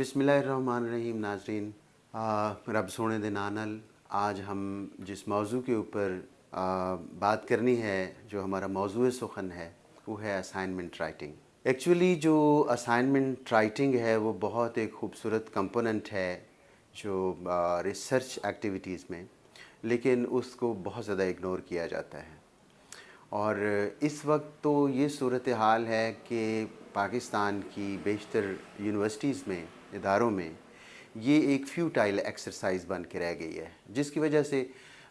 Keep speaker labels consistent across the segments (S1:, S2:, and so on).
S1: बिस्मिल्लाहिर्रहमानिर्रहीम नाज़रीन, रब सोने दे नाल आज हम जिस मौजू के ऊपर बात करनी है, जो हमारा मौजू सुखन है, वो है असाइनमेंट राइटिंग। एक्चुअली जो असाइनमेंट राइटिंग है वो बहुत एक खूबसूरत कंपोनेंट है जो रिसर्च एक्टिविटीज़ में, लेकिन उसको बहुत ज़्यादा इग्नोर किया जाता है। और इस वक्त तो ये सूरत हाल है कि पाकिस्तान की बेशतर यूनिवर्सिटीज़ में, इदारों में ये एक फ्यूटाइल एक्सरसाइज बन के रह गई है, जिसकी वजह से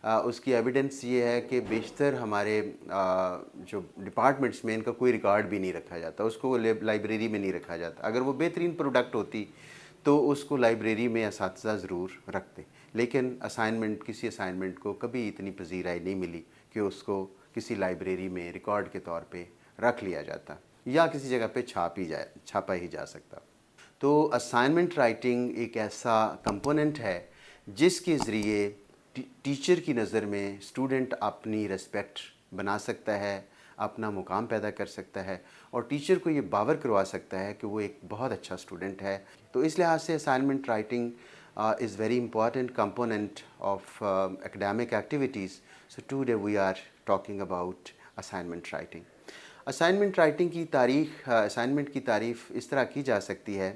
S1: उसकी एविडेंस ये है कि बेशतर हमारे जो डिपार्टमेंट्स में इनका कोई रिकॉर्ड भी नहीं रखा जाता, उसको लाइब्रेरी में नहीं रखा जाता। अगर वो बेहतरीन प्रोडक्ट होती तो उसको लाइब्रेरी में असातिज़ा ज़रूर रखते, लेकिन किसी असाइनमेंट को कभी इतनी पजीराई नहीं मिली कि उसको किसी लाइब्रेरी में रिकॉर्ड के तौर पे रख लिया जाता या किसी जगह पे छापा ही जा सकता। तो असाइनमेंट राइटिंग एक ऐसा कंपोनेंट है जिसके ज़रिए टीचर की नज़र में स्टूडेंट अपनी रिस्पेक्ट बना सकता है, अपना मुकाम पैदा कर सकता है और टीचर को ये बावर करवा सकता है कि वो एक बहुत अच्छा स्टूडेंट है। तो इस लिहाज से assignment writing is very important component of academic activities. So today we are talking about assignment writing. Assignment writing की assignment की तारीफ़ इस तरह की जा सकती है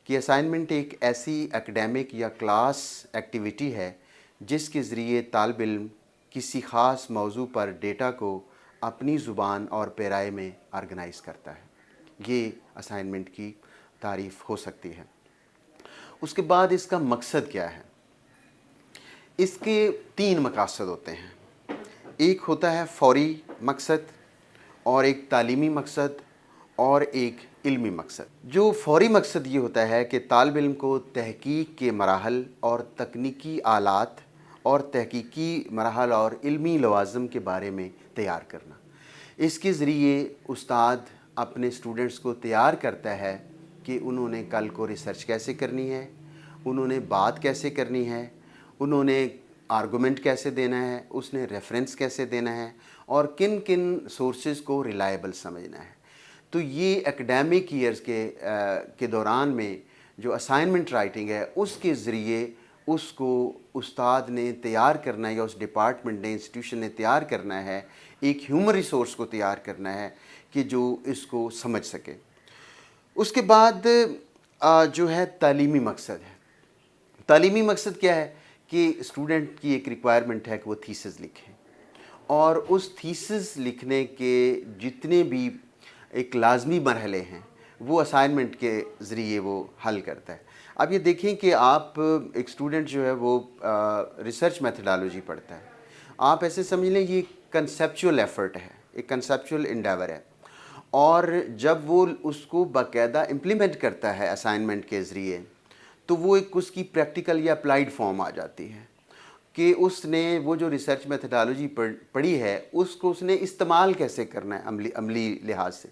S1: कि assignment एक ऐसी academic या class activity है जिसके ज़रिए तालिब इल्म किसी ख़ास मौजू पर डेटा को अपनी ज़ुबान और पैराए में ऑर्गेनाइज़ करता है। ये assignment की तारीफ़ हो सकती है। उसके बाद इसका मकसद क्या है? इसके 3 मकासद होते हैं। एक होता है फ़ौरी मकसद, और एक तालीमी मकसद, और एक इल्मी मकसद। जो फ़ौरी मकसद ये होता है कि तालिब इल्म को तहकीक के मराहल और तकनीकी आलात और तहकीकी मराहल और इल्मी लवाज़िम के बारे में तैयार करना। इसके ज़रिए उस्ताद अपने स्टूडेंट्स को तैयार करता है कि उन्होंने कल को रिसर्च कैसे करनी है, उन्होंने बात कैसे करनी है, उन्होंने आर्गूमेंट कैसे देना है, उसने रेफरेंस कैसे देना है और किन किन सोर्सेज़ को रिलायबल समझना है। तो ये एकेडमिक ईयर्स के दौरान में जो असाइनमेंट राइटिंग है उसके ज़रिए उसको उस्ताद ने तैयार करना है या उस डिपार्टमेंट ने, इंस्टीट्यूशन ने तैयार करना है, एक ह्यूमन रिसोर्स को तैयार करना है कि जो इसको समझ सके। उसके बाद जो है तालीमी मकसद है। तालीमी मकसद क्या है कि स्टूडेंट की एक रिक्वायरमेंट है कि वो थीसिस लिखें और उस थीसिस लिखने के जितने भी एक लाजमी मरहले हैं वो असाइनमेंट के ज़रिए वो हल करता है। अब ये देखें कि आप एक स्टूडेंट जो है वो रिसर्च मेथडोलॉजी पढ़ता है। आप ऐसे समझ लें ये कंसेप्चुअल एफ़र्ट है, एक कंसेप्चुअल इंडेवर है, और जब वो उसको बाकायदा इम्प्लीमेंट करता है असाइनमेंट के ज़रिए तो वो एक उसकी प्रैक्टिकल या अप्लाइड फॉर्म आ जाती है कि उसने वो जो रिसर्च मेथडोलॉजी पढ़ी है उसको उसने इस्तेमाल कैसे करना है अमली लिहाज से।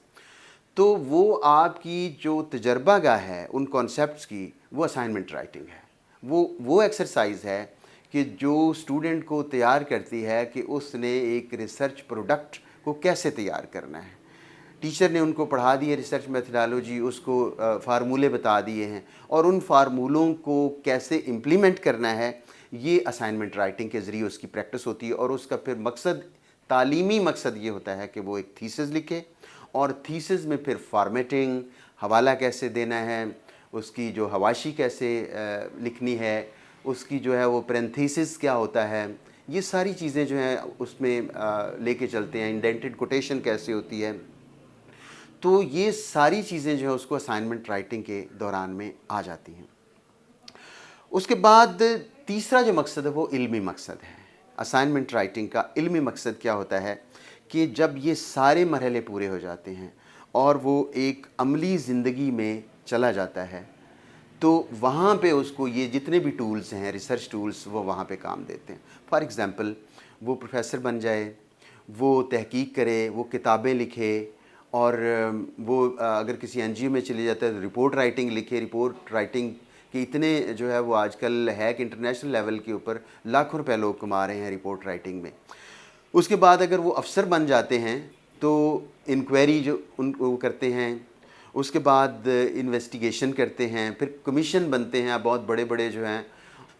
S1: तो वो आपकी जो तजर्बागाह है उन कॉन्सेप्ट्स की, वो असाइनमेंट राइटिंग है। वो एक्सरसाइज है कि जो स्टूडेंट को तैयार करती है कि उसने एक रिसर्च प्रोडक्ट को कैसे तैयार करना है। टीचर ने उनको पढ़ा दिए रिसर्च मेथडोलॉजी, उसको फार्मूले बता दिए हैं और उन फार्मूलों को कैसे इम्प्लीमेंट करना है ये असाइनमेंट राइटिंग के ज़रिए उसकी प्रैक्टिस होती है। और उसका फिर मकसद, तालीमी मकसद ये होता है कि वो एक थीसिस लिखे और थीसिस में फिर फॉर्मेटिंग, हवाला कैसे देना है, उसकी जो हवाशी कैसे लिखनी है, उसकी जो है वो पैरेंथेसिस क्या होता है, ये सारी चीज़ें जो हैं उसमें लेके चलते हैं। इंडेंटेड कोटेशन कैसे होती है, तो ये सारी चीज़ें जो है उसको असाइनमेंट राइटिंग के दौरान में आ जाती हैं। उसके बाद तीसरा जो मकसद है वो इल्मी मकसद है। असाइनमेंट राइटिंग का इल्मी मकसद क्या होता है कि जब ये सारे मरहले पूरे हो जाते हैं और वो एक अमली ज़िंदगी में चला जाता है तो वहाँ पे उसको ये जितने भी टूल्स हैं, रिसर्च टूल्स, वो वहाँ पे काम देते हैं। फॉर एग्ज़ाम्पल वो प्रोफेसर बन जाए, वो तहकीक करे, वो किताबें लिखे, और वो अगर किसी एनजीओ में चले जाता है तो रिपोर्ट राइटिंग लिखे। रिपोर्ट राइटिंग के इतने जो है वो आजकल है कि इंटरनेशनल लेवल के ऊपर लाखों रुपए लोग कमा रहे हैं रिपोर्ट राइटिंग में। उसके बाद अगर वो अफसर बन जाते हैं तो इंक्वायरी जो वो करते हैं, उसके बाद इन्वेस्टिगेशन करते हैं, फिर कमीशन बनते हैं बहुत बड़े बड़े जो हैं।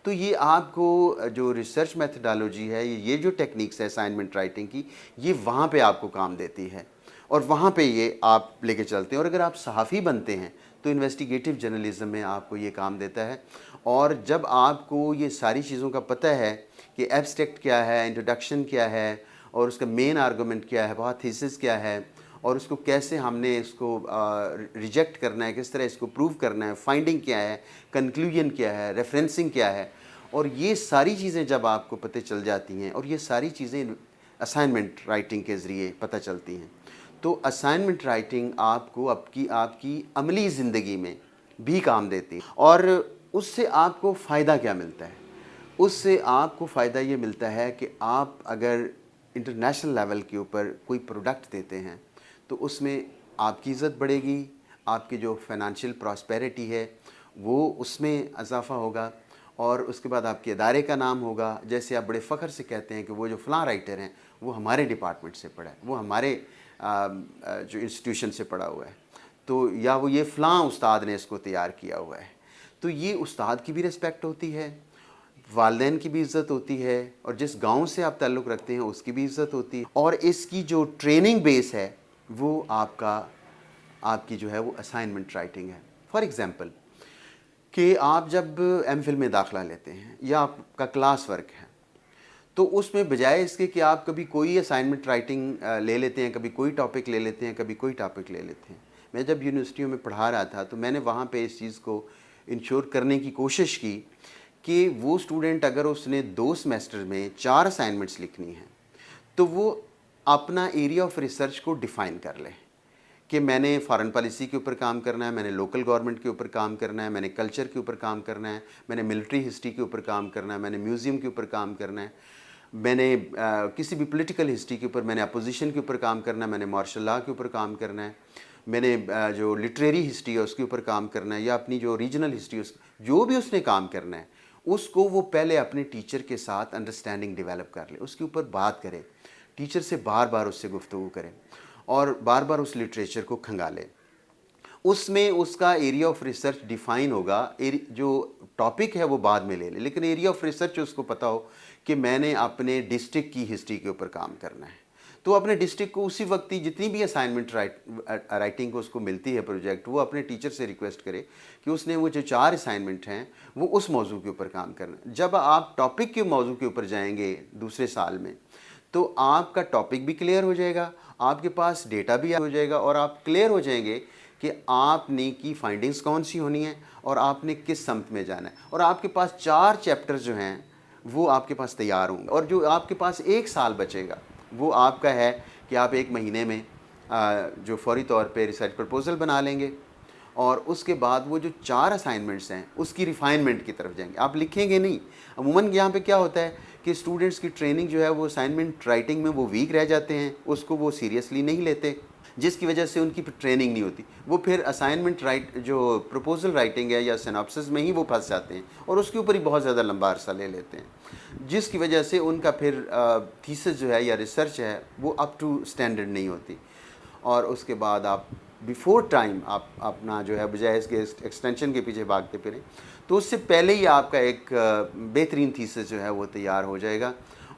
S1: तो ये आपको जो रिसर्च मेथडोलॉजी है, ये जो टेक्निक्स है असाइनमेंट राइटिंग की, ये वहाँ पे आपको काम देती है और वहाँ पे ये आप लेके चलते हैं। और अगर आप सहाफ़ी बनते हैं तो इन्वेस्टिगेटिव जर्नलिज्म में आपको ये काम देता है। और जब आपको ये सारी चीज़ों का पता है कि एब्स्ट्रैक्ट क्या है, इंट्रोडक्शन क्या है, और उसका मेन आर्गूमेंट क्या है, बहुत थीसिस क्या है, और उसको कैसे हमने इसको रिजेक्ट करना है, किस तरह इसको प्रूव करना है, फाइंडिंग क्या है, कंक्लूजन क्या है, रेफरेंसिंग क्या है, और ये सारी चीज़ें जब आपको पता चल जाती हैं, और ये सारी चीज़ें असाइनमेंट राइटिंग के ज़रिए पता चलती हैं, तो असाइनमेंट राइटिंग आपको आपकी अमली ज़िंदगी में भी काम देती है। और उससे आपको फ़ायदा क्या मिलता है? उससे आपको फ़ायदा ये मिलता है कि आप अगर इंटरनेशनल लेवल के ऊपर कोई प्रोडक्ट देते हैं तो उसमें आपकी इज़्ज़त बढ़ेगी, आपकी जो फाइनेंशियल प्रॉस्पेरिटी है वो उसमें इजाफ़ा होगा, और उसके बाद आपके इदारे का नाम होगा। जैसे आप बड़े फ़ख्र से कहते हैं कि वो जो फ़लाँ राइटर हैं वो हमारे डिपार्टमेंट से पढ़ा है, वो हमारे जो इंस्टीट्यूशन से पढ़ा हुआ है, तो या वो ये फ़लाँ उस्ताद ने इसको तैयार किया हुआ है। तो ये उस्ताद की भी रिस्पेक्ट होती है, वालिदैन की भी इज़्ज़त होती है, और जिस गांव से आप ताल्लुक़ रखते हैं उसकी भी इज़्ज़त होती है। और इसकी जो ट्रेनिंग बेस है वो आपकी जो है वो असाइनमेंट राइटिंग है। फॉर एग्ज़ाम्पल कि आप जब एमफिल में दाखिला लेते हैं या आपका क्लास वर्क है, तो उसमें बजाय इसके कि आप कभी कोई असाइनमेंट राइटिंग ले लेते हैं, कभी कोई टॉपिक ले लेते हैं, कभी कोई टॉपिक ले लेते हैं। मैं जब यूनिवर्सिटियों में पढ़ा रहा था तो मैंने वहाँ पे इस चीज़ को इंश्योर करने की कोशिश की कि वो स्टूडेंट अगर उसने 2 सेमेस्टर में 4 असाइनमेंट्स लिखनी है तो वो अपना एरिया ऑफ रिसर्च को डिफ़ाइन कर ले कि मैंने फॉरेन पॉलिसी के ऊपर काम करना है, मैंने लोकल गवर्नमेंट के ऊपर काम करना है, मैंने कल्चर के ऊपर काम करना है, मैंने मिलिट्री हिस्ट्री के ऊपर काम करना है, मैंने म्यूज़ियम के ऊपर काम करना है, मैंने किसी भी पॉलिटिकल हिस्ट्री के ऊपर, मैंने अपोजिशन के ऊपर काम करना है, मैंने मार्शल लॉ के ऊपर काम करना है, मैंने जो लिटरेरी हिस्ट्री है उसके ऊपर काम करना है, या अपनी जो रीजनल हिस्ट्री जो भी उसने काम करना है उसको वो पहले अपने टीचर के साथ अंडरस्टैंडिंग डेवलप कर ले, उसके ऊपर बात करे, टीचर से बार बार उससे गुफ्तगू करे और बार बार उस लिटरेचर को खंगाले। उसमें उसका एरिया ऑफ रिसर्च डिफ़ाइन होगा, जो टॉपिक है वो बाद में ले ले, लेकिन एरिया ऑफ रिसर्च उसको पता हो कि मैंने अपने डिस्ट्रिक्ट की हिस्ट्री के ऊपर काम करना है। तो अपने डिस्ट्रिक्ट को उसी वक्त ही जितनी भी असाइनमेंट राइटिंग को उसको मिलती है प्रोजेक्ट, वो अपने टीचर से रिक्वेस्ट करे कि उसने वो जो 4 असाइनमेंट हैं वो उस मौजू के ऊपर काम करना है। जब आप टॉपिक के मौजू के ऊपर जाएंगे दूसरे साल में तो आपका टॉपिक भी क्लियर हो जाएगा, आपके पास डेटा भी हो जाएगा, और आप क्लियर हो जाएंगे कि आपने की फाइंडिंग्स कौन सी होनी है और आपने किस समत में जाना है, और आपके पास 4 चैप्टर्स जो हैं वो आपके पास तैयार होंगे। और जो आपके पास 1 साल बचेगा वो आपका है कि आप 1 महीने में जो फौरी तौर पे रिसर्च प्रपोजल बना लेंगे, और उसके बाद वो जो 4 असाइनमेंट्स हैं उसकी रिफाइनमेंट की तरफ जाएंगे। आप लिखेंगे नहीं। अमूमन यहाँ पे क्या होता है कि स्टूडेंट्स की ट्रेनिंग जो है वो असाइनमेंट राइटिंग में वो वीक रह जाते हैं, उसको वो सीरियसली नहीं लेते, जिसकी वजह से उनकी ट्रेनिंग नहीं होती। वो फिर असाइनमेंट जो प्रपोजल राइटिंग है या सिनॉप्सिस में ही वो फंस जाते हैं और उसके ऊपर ही बहुत ज़्यादा लंबा अरसा ले लेते हैं, जिसकी वजह से उनका फिर थीसिस जो है या रिसर्च है वो अप टू स्टैंडर्ड नहीं होती। और उसके बाद आप बिफोर टाइम आप अपना जो है बजाय इसके एक्सटेंशन के पीछे भागते फिरें, तो उससे पहले ही आपका एक बेहतरीन थीसिस जो है वो तैयार हो जाएगा,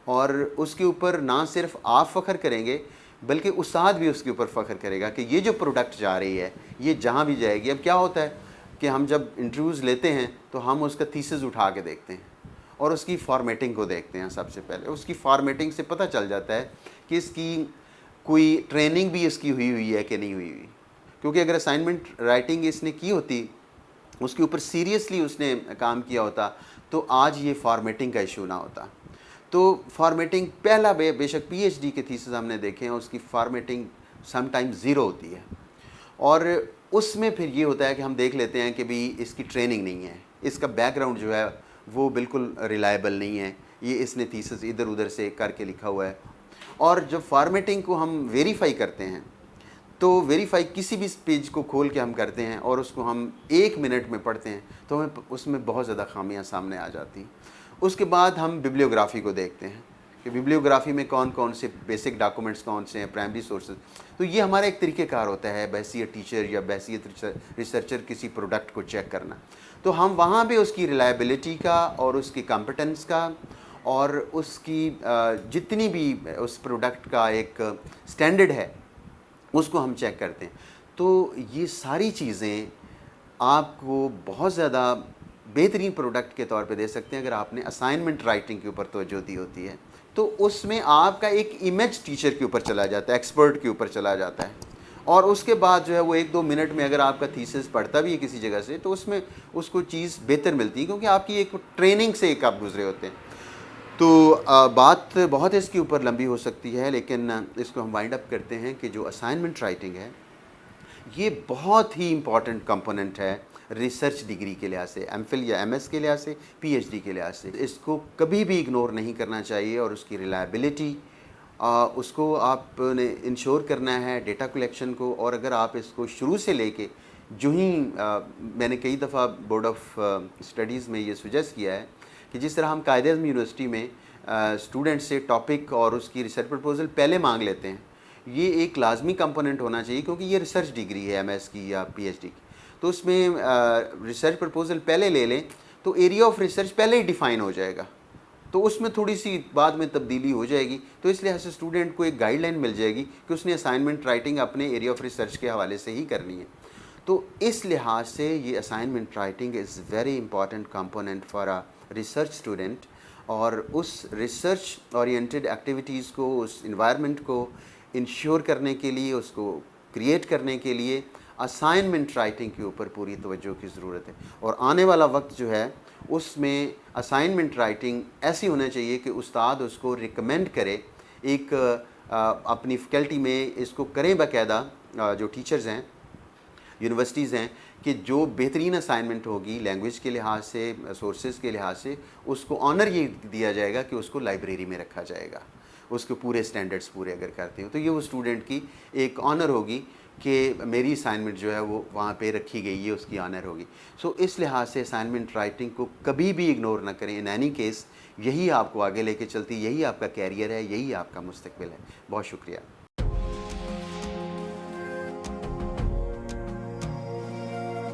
S1: और उसके ऊपर ना सिर्फ आप फ़ख्र करेंगे बल्कि उस्ताद भी उसके ऊपर फ़ख्र करेगा कि ये जो प्रोडक्ट जा रही है ये जहाँ भी जाएगी। अब क्या होता है कि हम जब इंटरव्यूज़ लेते हैं तो हम उसका थीसिस उठा के देखते हैं और उसकी फॉर्मेटिंग को देखते हैं। सबसे पहले उसकी फॉर्मेटिंग से पता चल जाता है कि इसकी कोई ट्रेनिंग भी इसकी हुई है कि नहीं हुई, क्योंकि अगर असाइनमेंट राइटिंग इसने की होती, उसके ऊपर सीरियसली उसने काम किया होता, तो आज ये फॉर्मेटिंग का इशू ना होता। तो फॉर्मेटिंग पहला बेशक पीएचडी के थीसिस हमने देखे हैं, उसकी फॉर्मेटिंग समटाइम्स 0 होती है, और उसमें फिर ये होता है कि हम देख लेते हैं कि भी इसकी ट्रेनिंग नहीं है, इसका बैकग्राउंड जो है वो बिल्कुल रिलायबल नहीं है, ये इसने थीसिस इधर उधर से करके लिखा हुआ है। और जब फॉर्मेटिंग को हम वेरीफाई करते हैं तो वेरीफाई किसी भी पेज को खोल के हम करते हैं और उसको हम 1 मिनट में पढ़ते हैं तो हमें उसमें बहुत ज़्यादा खामियां सामने आ जाती हैं। उसके बाद हम बिब्लियोग्राफी को देखते हैं کہ बिब्लियोग्राफी में कौन कौन से बेसिक डॉक्यूमेंट्स कौन से हैं, प्राइमरी सोर्सेज। तो ये हमारा एक तरीक़ेकार होता है बहैसियत टीचर या बहैसियत रिसर्चर किसी प्रोडक्ट को चेक करना। तो हम वहाँ भी उसकी रिलायबिलिटी का और उसकी कॉम्पिटेंस का और उसकी जितनी भी उस प्रोडक्ट का एक स्टैंडर्ड है उसको हम चेक करते हैं। तो ये सारी चीज़ें आपको बहुत ज़्यादा बेहतरीन प्रोडक्ट के तौर पे दे सकते हैं अगर आपने असाइनमेंट राइटिंग के ऊपर तवज्जो दी होती है। तो उसमें आपका एक इमेज टीचर के ऊपर चला जाता है, एक्सपर्ट के ऊपर चला जाता है, और उसके बाद जो है वो 1-2 मिनट में अगर आपका थीसिस पढ़ता भी है किसी जगह से तो उसमें उसको चीज़ बेहतर मिलती है, क्योंकि आपकी एक ट्रेनिंग से एक आप गुजरे होते हैं। तो बात बहुत इसके ऊपर लंबी हो सकती है, लेकिन इसको हम वाइंड अप करते हैं कि जो असाइनमेंट राइटिंग है ये बहुत ही इम्पॉर्टेंट कंपोनेंट है रिसर्च डिग्री के लिहाज से, एमफिल या एमएस के लिहाज से, पीएचडी के लिहाज से। इसको कभी भी इग्नोर नहीं करना चाहिए, और उसकी रिलायबिलिटी उसको आपने इंश्योर करना है डेटा कलेक्शन को। और अगर आप इसको शुरू से लेके जो ही मैंने कई दफ़ा बोर्ड ऑफ स्टडीज़ में ये सुजेस्ट किया है कि जिस तरह हम कायदे-ए-आज़म यूनिवर्सिटी में स्टूडेंट से टॉपिक और उसकी रिसर्च प्रपोजल पहले मांग लेते हैं, ये एक लाजमी कंपोनेंट होना चाहिए, क्योंकि ये रिसर्च डिग्री है एमएस की या पीएचडी की। तो उसमें रिसर्च प्रपोजल पहले ले लें तो एरिया ऑफ रिसर्च पहले ही डिफ़ाइन हो जाएगा, तो उसमें थोड़ी सी बाद में तब्दीली हो जाएगी। तो इस लिहाज से स्टूडेंट को एक गाइडलाइन मिल जाएगी कि उसने असाइनमेंट राइटिंग अपने एरिया ऑफ रिसर्च के हवाले से ही करनी है। तो इस लिहाज से ये assignment writing is very important component for a research student, और उस रिसर्च ओरिएंटेड एक्टिविटीज़ को, उस इन्वायरमेंट को इंश्योर करने के लिए, उसको क्रिएट करने के लिए असाइनमेंट राइटिंग के ऊपर पूरी तवज्जो की ज़रूरत है। और आने वाला वक्त जो है उसमें असाइनमेंट राइटिंग ऐसी होना चाहिए कि उस्ताद उसको रिकमेंड करे, एक अपनी फैकल्टी में इसको करें बाकायदा, जो टीचर्स हैं, यूनिवर्सिटीज़ हैं, कि जो बेहतरीन असाइनमेंट होगी लैंग्वेज के लिहाज से, सोर्सेज़ के लिहाज से, उसको ऑनर ये दिया जाएगा कि उसको लाइब्रेरी में रखा जाएगा, उसके पूरे स्टैंडर्ड्स पूरे अगर करते हो तो ये वो स्टूडेंट की एक ऑनर होगी कि मेरी असाइनमेंट जो है वो वहाँ पे रखी गई है, उसकी ऑनर होगी। सो इस लिहाज से असाइनमेंट राइटिंग को कभी भी इग्नोर ना करें। इन एनी केस यही आपको आगे लेके चलती, यही आपका कैरियर है, यही आपका मुस्तकबिल है। बहुत शुक्रिया।